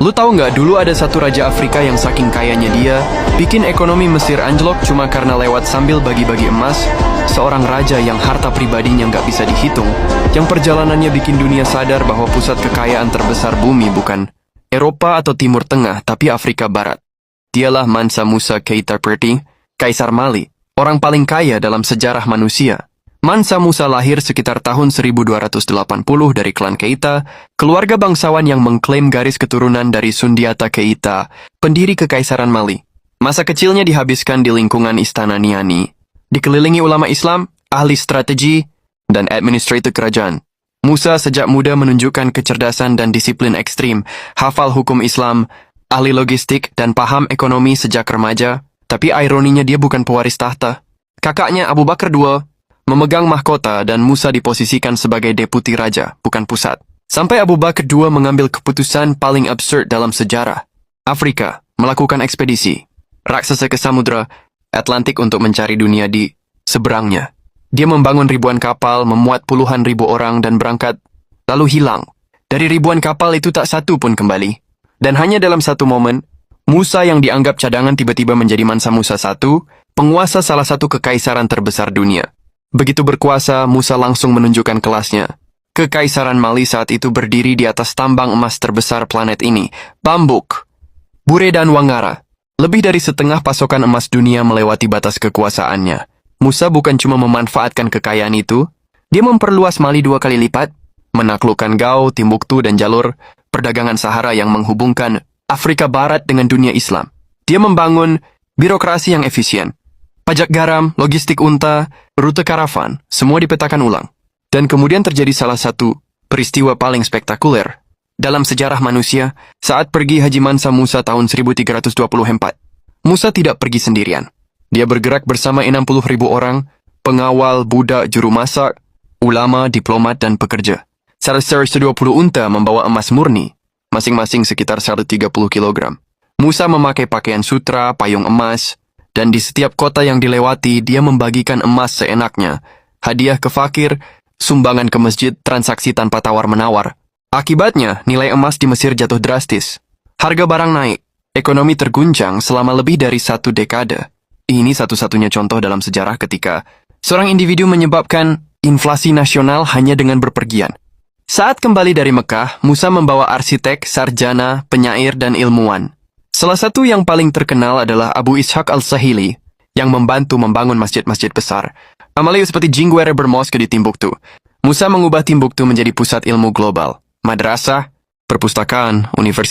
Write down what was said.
Lu tahu nggak, dulu ada satu raja Afrika yang saking kayanya dia bikin ekonomi Mesir anjlok cuma karena lewat sambil bagi-bagi emas. Seorang raja yang harta pribadinya nggak bisa dihitung, yang perjalanannya bikin dunia sadar bahwa pusat kekayaan terbesar bumi bukan Eropa atau Timur Tengah, tapi Afrika Barat. Dialah Mansa Musa Keita Perti, Kaisar Mali, orang paling kaya dalam sejarah manusia. Mansa Musa lahir sekitar tahun 1280 dari klan Keita, keluarga bangsawan yang mengklaim garis keturunan dari Sundiata Keita, pendiri Kekaisaran Mali. Masa kecilnya dihabiskan di lingkungan Istana Niani, dikelilingi ulama Islam, ahli strategi, dan administrator kerajaan. Musa sejak muda menunjukkan kecerdasan dan disiplin ekstrim, hafal hukum Islam, ahli logistik, dan paham ekonomi sejak remaja. Tapi ironinya dia bukan pewaris tahta. Kakaknya Abu Bakar II memegang mahkota dan Musa diposisikan sebagai deputi raja, bukan pusat. Sampai Abu Bakar II mengambil keputusan paling absurd dalam sejarah. Afrika melakukan ekspedisi raksasa ke Samudra Atlantik untuk mencari dunia di seberangnya. Dia membangun ribuan kapal, memuat puluhan ribu orang dan berangkat, lalu hilang. Dari ribuan kapal itu tak satu pun kembali. Dan hanya dalam satu momen, Musa yang dianggap cadangan tiba-tiba menjadi Mansa Musa I, penguasa salah satu kekaisaran terbesar dunia. Begitu berkuasa, Musa langsung menunjukkan kelasnya. Kekaisaran Mali saat itu berdiri di atas tambang emas terbesar planet ini, Bambuk, Bure dan Wangara. Lebih dari setengah pasokan emas dunia melewati batas kekuasaannya. Musa bukan cuma memanfaatkan kekayaan itu, dia memperluas Mali 2 kali lipat, menaklukkan Gao, Timbuktu, dan jalur perdagangan Sahara yang menghubungkan Afrika Barat dengan dunia Islam. Dia membangun birokrasi yang efisien. Pajak garam, logistik unta, rute karavan, semua dipetakan ulang. Dan kemudian terjadi salah satu peristiwa paling spektakuler dalam sejarah manusia saat pergi Haji Mansa Musa tahun 1324. Musa tidak pergi sendirian. Dia bergerak bersama 60.000 orang, pengawal, budak, juru masak, ulama, diplomat, dan pekerja. 120 unta membawa emas murni, masing-masing sekitar 130 kg. Musa memakai pakaian sutra, payung emas, dan di setiap kota yang dilewati, dia membagikan emas seenaknya. Hadiah ke fakir, sumbangan ke masjid, transaksi tanpa tawar-menawar. Akibatnya, nilai emas di Mesir jatuh drastis. Harga barang naik, ekonomi terguncang selama lebih dari 1 dekade. Ini satu-satunya contoh dalam sejarah ketika seorang individu menyebabkan inflasi nasional hanya dengan berpergian. Saat kembali dari Mekah, Musa membawa arsitek, sarjana, penyair, dan ilmuwan. Salah satu yang paling terkenal adalah Abu Ishaq al-Sahili, yang membantu membangun masjid-masjid besar. Amalia seperti Jingwere Bermosque di Timbuktu. Musa mengubah Timbuktu menjadi pusat ilmu global. Madrasah, perpustakaan, universitas.